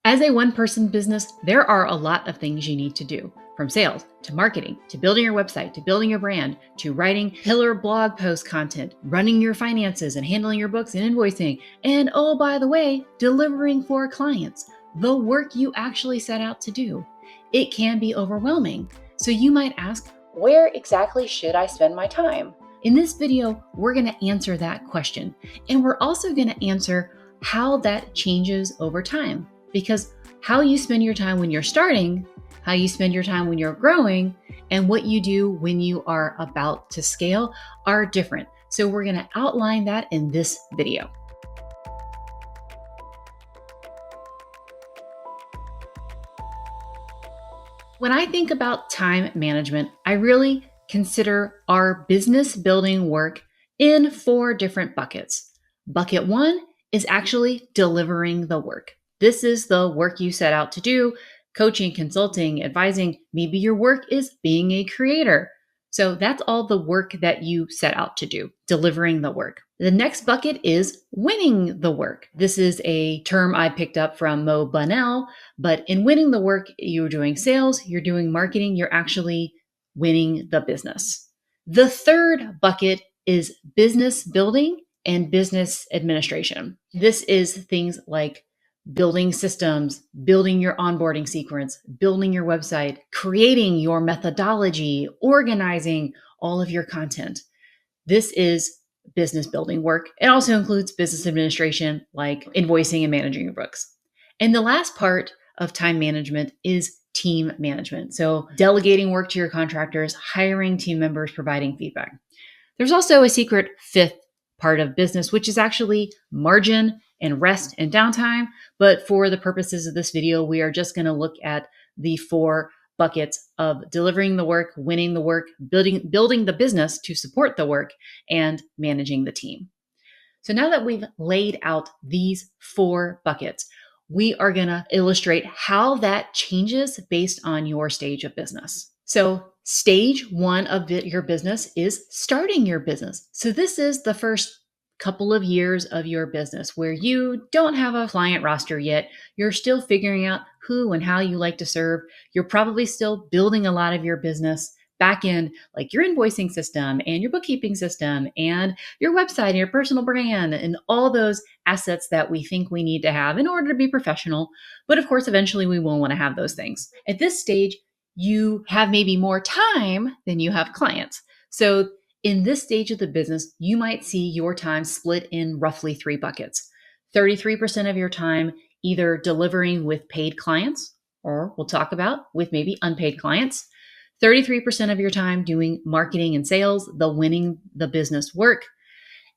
As a one-person business, there are a lot of things you need to do, from sales to marketing to building your website to building your brand to writing killer blog post content, running your finances and handling your books and invoicing, and oh, by the way, delivering for clients, the work you actually set out to do. It can be overwhelming. So you might ask, where exactly should I spend my time? In this video, we're going to answer that question. And we're also going to answer how that changes over time. Because how you spend your time when you're starting, how you spend your time when you're growing, and what you do when you are about to scale are different. So we're going to outline that in this video. When I think about time management, I really consider our business building work in 4 different buckets. Bucket 1 is actually delivering the work. This is the work you set out to do, coaching, consulting, advising. Maybe your work is being a creator. So that's all the work that you set out to do, delivering the work. The next bucket is winning the work. This is a term I picked up from Mo Bunnell, but in winning the work, you're doing sales, you're doing marketing, you're actually winning the business. The third bucket is business building and business administration. This is things like building systems, building your onboarding sequence, building your website, creating your methodology, organizing all of your content. This is business building work. It also includes business administration, like invoicing and managing your books. And the last part of time management is team management. So delegating work to your contractors, hiring team members, providing feedback. There's also a secret 5th part of business, which is actually margin and rest and downtime. But for the purposes of this video, we are just going to look at the 4 buckets of delivering the work, winning the work, building the business to support the work, and managing the team. So now that we've laid out these 4 buckets, we are going to illustrate how that changes based on your stage of business. So stage 1 of your business is starting your business. So this is the first couple of years of your business where you don't have a client roster yet. You're still figuring out who and how you like to serve. You're probably still building a lot of your business back end, like your invoicing system and your bookkeeping system and your website and your personal brand and all those assets that we think we need to have in order to be professional. But of course, eventually we will want to have those things. At this stage, you have maybe more time than you have clients. So in this stage of the business, you might see your time split in roughly 3 buckets. 33% of your time either delivering with paid clients, or we'll talk about with maybe unpaid clients. 33% of your time doing marketing and sales, the winning the business work,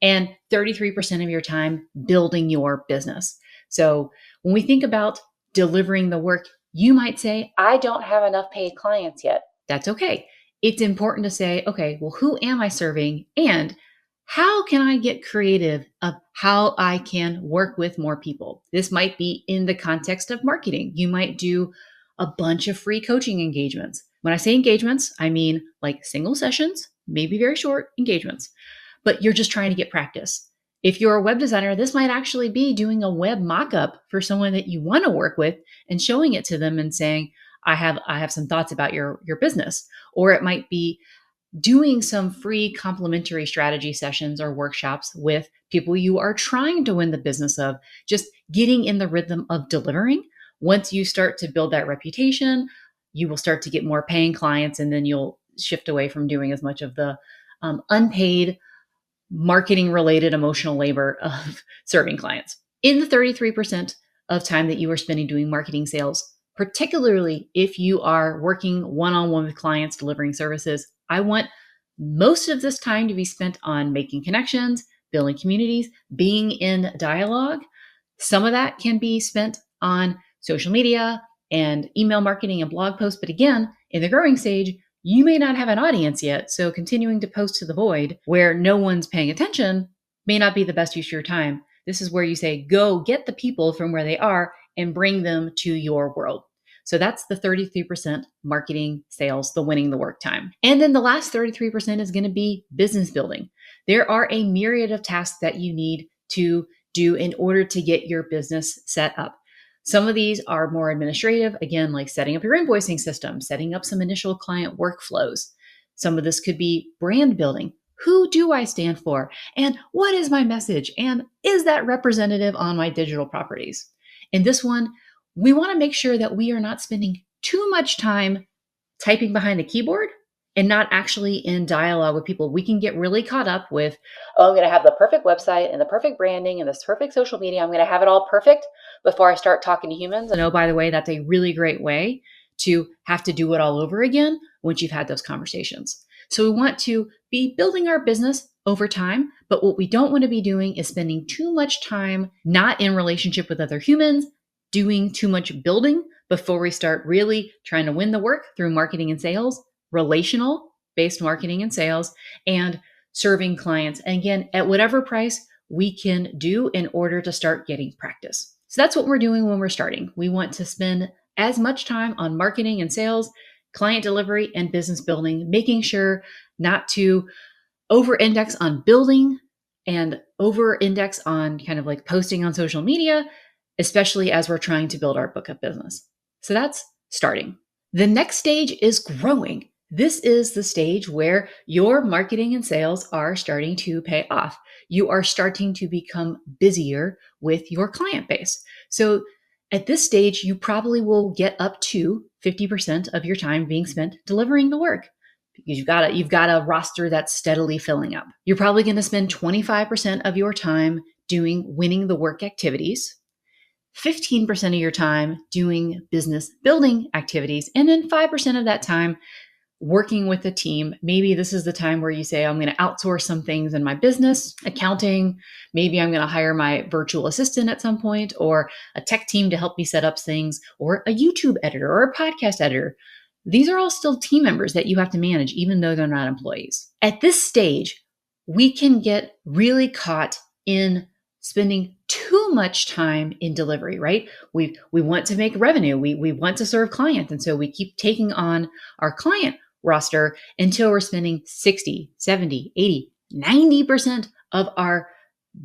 and 33% of your time building your business. So when we think about delivering the work, you might say, I don't have enough paid clients yet. That's okay. It's important to say, okay, well, who am I serving? And how can I get creative of how I can work with more people? This might be in the context of marketing. You might do a bunch of free coaching engagements. When I say engagements, I mean like single sessions, maybe very short engagements, but you're just trying to get practice. If you're a web designer, this might actually be doing a web mockup for someone that you want to work with and showing it to them and saying, I have some thoughts about your business. Or it might be doing some free complimentary strategy sessions or workshops with people you are trying to win the business of, just getting in the rhythm of delivering. Once you start to build that reputation, you will start to get more paying clients, and then you'll shift away from doing as much of the unpaid marketing related emotional labor of serving clients. In the 33% of time that you are spending doing marketing sales, particularly if you are working one-on-one with clients delivering services, I want most of this time to be spent on making connections, building communities, being in dialogue. Some of that can be spent on social media and email marketing and blog posts. But again, in the growing stage, you may not have an audience yet. So continuing to post to the void where no one's paying attention may not be the best use of your time. This is where you say, go get the people from where they are and bring them to your world. So that's the 33% marketing, sales, the winning the work time. And then the last 33% is going to be business building. There are a myriad of tasks that you need to do in order to get your business set up. Some of these are more administrative, again, like setting up your invoicing system, setting up some initial client workflows. Some of this could be brand building. Who do I stand for? And what is my message? And is that representative on my digital properties? In this one, we want to make sure that we are not spending too much time typing behind the keyboard and not actually in dialogue with people. We can get really caught up with, oh, I'm going to have the perfect website and the perfect branding and this perfect social media. I'm going to have it all perfect before I start talking to humans. And oh, by the way, that's a really great way to have to do it all over again once you've had those conversations. So we want to be building our business over time, but what we don't want to be doing is spending too much time not in relationship with other humans, doing too much building before we start really trying to win the work through marketing and sales, relational based marketing and sales, and serving clients. And again, at whatever price we can do in order to start getting practice. So that's what we're doing when we're starting. We want to spend as much time on marketing and sales, client delivery, and business building, making sure not to over-index on building and over-index on kind of like posting on social media, especially as we're trying to build our book of business. So that's starting. The next stage is growing. This is the stage where your marketing and sales are starting to pay off. You are starting to become busier with your client base. So at this stage, you probably will get up to 50% of your time being spent delivering the work because you've got a roster that's steadily filling up. You're probably going to spend 25% of your time doing winning the work activities, 15% of your time doing business building activities, and then 5% of that time working with a team. Maybe this is the time where you say, I'm going to outsource some things in my business, accounting. Maybe I'm going to hire my virtual assistant at some point, or a tech team to help me set up things, or a YouTube editor or a podcast editor. These are all still team members that you have to manage, even though they're not employees. At this stage, we can get really caught in spending too much time in delivery, right? We want to make revenue. We want to serve clients. And so we keep taking on our client roster until we're spending 60, 70, 80, 90% of our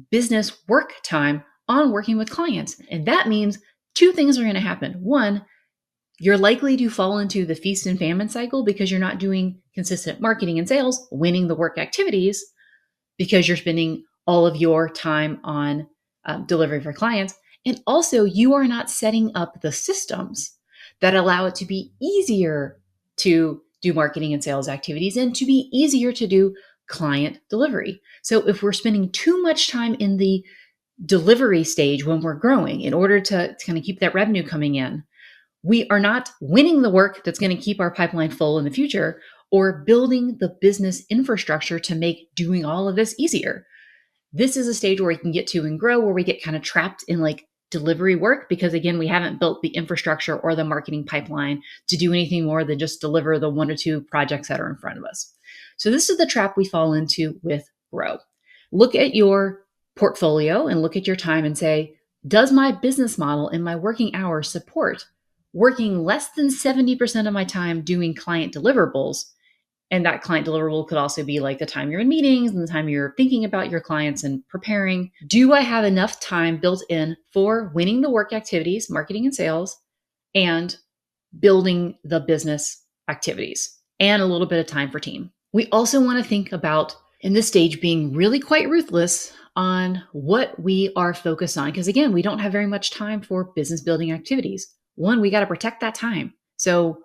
business work time on working with clients. And that means two things are going to happen. One, you're likely to fall into the feast and famine cycle because you're not doing consistent marketing and sales, winning the work activities, because you're spending all of your time on delivery for clients. And also, you are not setting up the systems that allow it to be easier to do marketing and sales activities and to be easier to do client delivery. So if we're spending too much time in the delivery stage when we're growing in order to kind of keep that revenue coming in, we are not winning the work that's going to keep our pipeline full in the future or building the business infrastructure to make doing all of this easier. This is a stage where we can get to and grow, where we get kind of trapped in like delivery work because, again, we haven't built the infrastructure or the marketing pipeline to do anything more than just deliver the one or two projects that are in front of us. So this is the trap we fall into with grow. Look at your portfolio and look at your time and say, does my business model and my working hours support working less than 70% of my time doing client deliverables? And that client deliverable could also be like the time you're in meetings and the time you're thinking about your clients and preparing. Do I have enough time built in for winning the work activities, marketing and sales, and building the business activities, and a little bit of time for team? We also want to think about, in this stage, being really quite ruthless on what we are focused on. Because again, we don't have very much time for business building activities. One, we got to protect that time. So,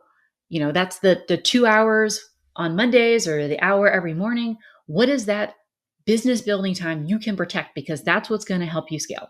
that's the 2 hours on Mondays or the hour every morning. What is that business building time you can protect? Because that's what's going to help you scale.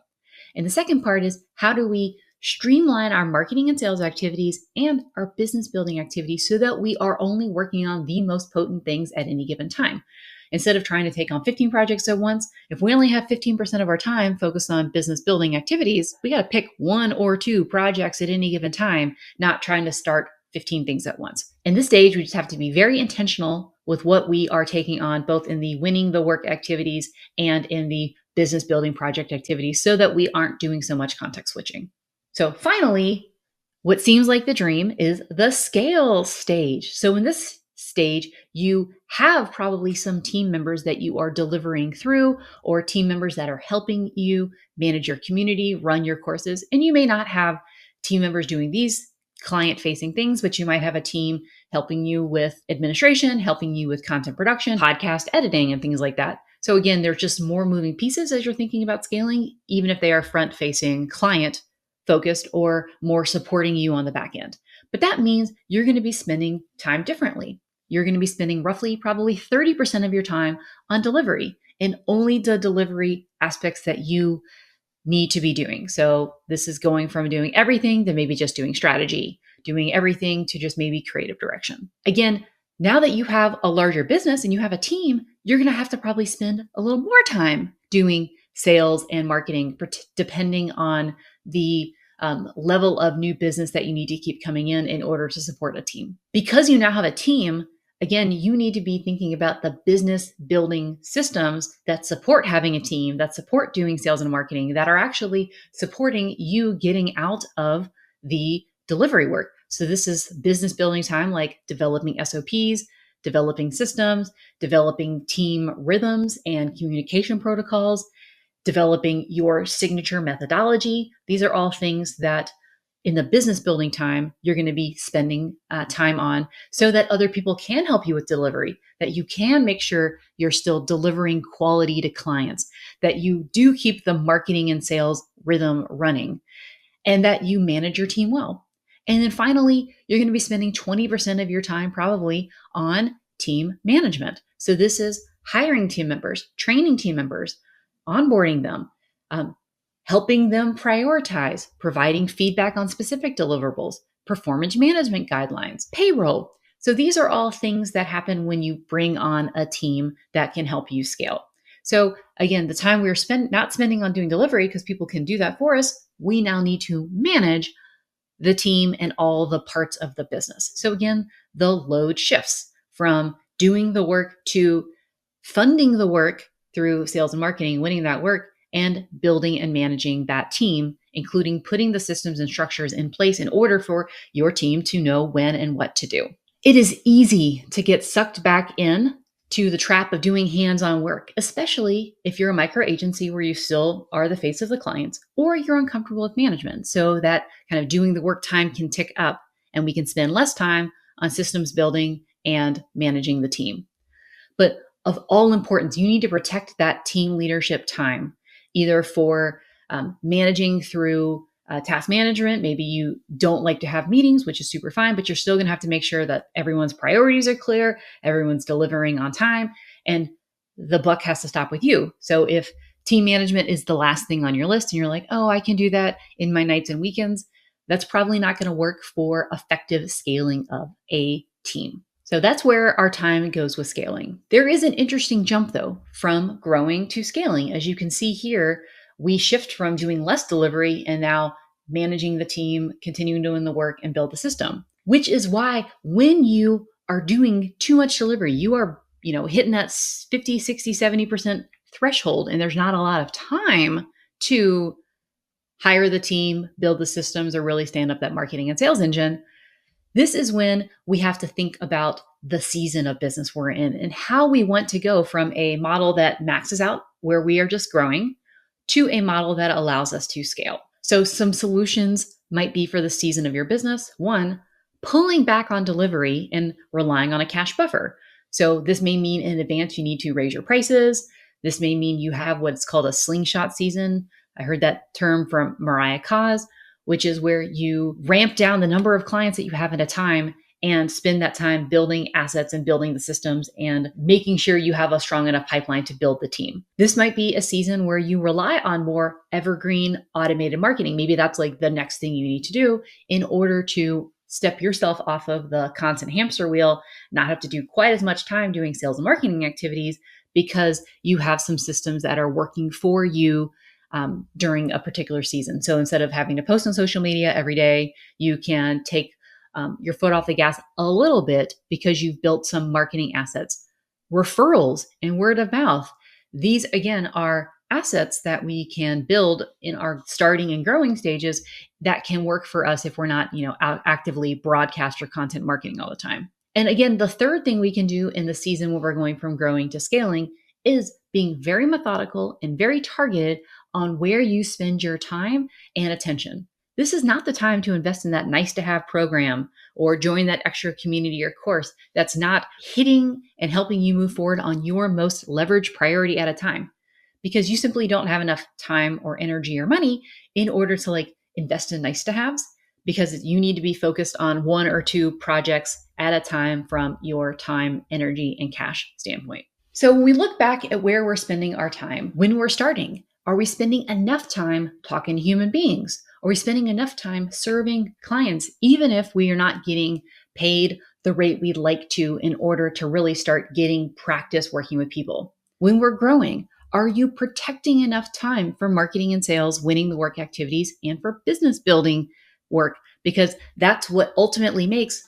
And the second part is, how do we streamline our marketing and sales activities and our business building activities so that we are only working on the most potent things at any given time? Instead of trying to take on 15 projects at once, if we only have 15% of our time focused on business building activities, we got to pick 1 or 2 projects at any given time, not trying to start 15 things at once. In this stage, we just have to be very intentional with what we are taking on, both in the winning the work activities and in the business building project activities, so that we aren't doing so much context switching. So finally, what seems like the dream is the scale stage. So in this stage, you have probably some team members that you are delivering through, or team members that are helping you manage your community, run your courses. And you may not have team members doing these client facing things, but you might have a team helping you with administration, helping you with content production, podcast editing, and things like that. So again, there's just more moving pieces as you're thinking about scaling, even if they are front facing client focused or more supporting you on the back end. But that means you're going to be spending time differently. You're going to be spending roughly probably 30% of your time on delivery, and only the delivery aspects that you need to be doing. So this is going from doing everything to maybe just doing strategy, doing everything to just maybe creative direction. Again, now that you have a larger business and you have a team, you're going to have to probably spend a little more time doing sales and marketing, depending on the level of new business that you need to keep coming in order to support a team. Because you now have a team, again, you need to be thinking about the business building systems that support having a team, that support doing sales and marketing, that are actually supporting you getting out of the delivery work. So this is business building time, like developing SOPs, developing systems, developing team rhythms and communication protocols, developing your signature methodology. These are all things that in the business building time, you're going to be spending time on, so that other people can help you with delivery, that you can make sure you're still delivering quality to clients, that you do keep the marketing and sales rhythm running, and that you manage your team well. And then finally, you're going to be spending 20% of your time probably on team management. So this is hiring team members, training team members, onboarding them, helping them prioritize, providing feedback on specific deliverables, performance management guidelines, payroll. So these are all things that happen when you bring on a team that can help you scale. So again, the time we're not spending on doing delivery, because people can do that for us, we now need to manage the team and all the parts of the business. So again, the load shifts from doing the work to funding the work through sales and marketing, winning that work, and building and managing that team, including putting the systems and structures in place in order for your team to know when and what to do. It is easy to get sucked back in to the trap of doing hands-on work, especially if you're a micro agency where you still are the face of the clients, or you're uncomfortable with management. So that kind of doing the work time can tick up, and we can spend less time on systems building and managing the team. But of all importance, you need to protect that team leadership time, either for managing through task management. Maybe you don't like to have meetings, which is super fine, but you're still going to have to make sure that everyone's priorities are clear, everyone's delivering on time, and the buck has to stop with you. So if team management is the last thing on your list and you're like, oh, I can do that in my nights and weekends, that's probably not going to work for effective scaling of a team. So that's where our time goes with scaling. There is an interesting jump, though, from growing to scaling. As you can see here, we shift from doing less delivery and now managing the team, continuing doing the work, and build the system, which is why when you are doing too much delivery, you are hitting that 50, 60, 70% threshold, and there's not a lot of time to hire the team, build the systems, or really stand up that marketing and sales engine. This is when we have to think about the season of business we're in and how we want to go from a model that maxes out where we are just growing to a model that allows us to scale. So some solutions might be for the season of your business. One, pulling back on delivery and relying on a cash buffer. So this may mean in advance you need to raise your prices. This may mean you have what's called a slingshot season. I heard that term from Mariah Cause, which is where you ramp down the number of clients that you have at a time and spend that time building assets and building the systems and making sure you have a strong enough pipeline to build the team. This might be a season where you rely on more evergreen automated marketing. Maybe that's like the next thing you need to do in order to step yourself off of the constant hamster wheel, not have to do quite as much time doing sales and marketing activities because you have some systems that are working for you during a particular season. So instead of having to post on social media every day, you can take your foot off the gas a little bit because you've built some marketing assets. Referrals and word of mouth. These, again, are assets that we can build in our starting and growing stages that can work for us if we're not, out actively broadcast or content marketing all the time. And again, the third thing we can do in the season where we're going from growing to scaling is being very methodical and very targeted on where you spend your time and attention. This is not the time to invest in that nice to have program or join that extra community or course that's not hitting and helping you move forward on your most leveraged priority at a time, because you simply don't have enough time or energy or money in order to invest in nice to haves, because you need to be focused on one or two projects at a time from your time, energy, and cash standpoint. So when we look back at where we're spending our time when we're starting, are we spending enough time talking to human beings? Are we spending enough time serving clients, even if we are not getting paid the rate we'd like to in order to really start getting practice working with people? When we're growing, are you protecting enough time for marketing and sales, winning the work activities, and for business building work? Because that's what ultimately makes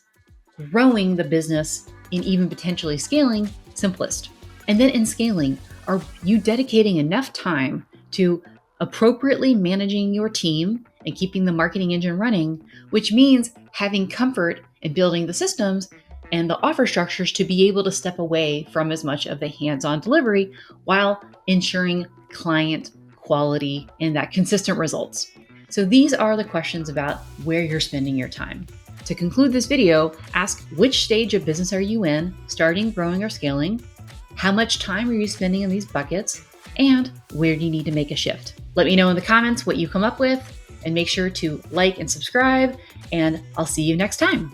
growing the business and even potentially scaling simplest. And then in scaling, are you dedicating enough time to appropriately managing your team and keeping the marketing engine running, which means having comfort in building the systems and the offer structures to be able to step away from as much of the hands-on delivery while ensuring client quality and that consistent results. So these are the questions about where you're spending your time. To conclude this video, ask which stage of business are you in, starting, growing, or scaling? How much time are you spending in these buckets? And where do you need to make a shift? Let me know in the comments what you come up with, and make sure to like and subscribe, and I'll see you next time.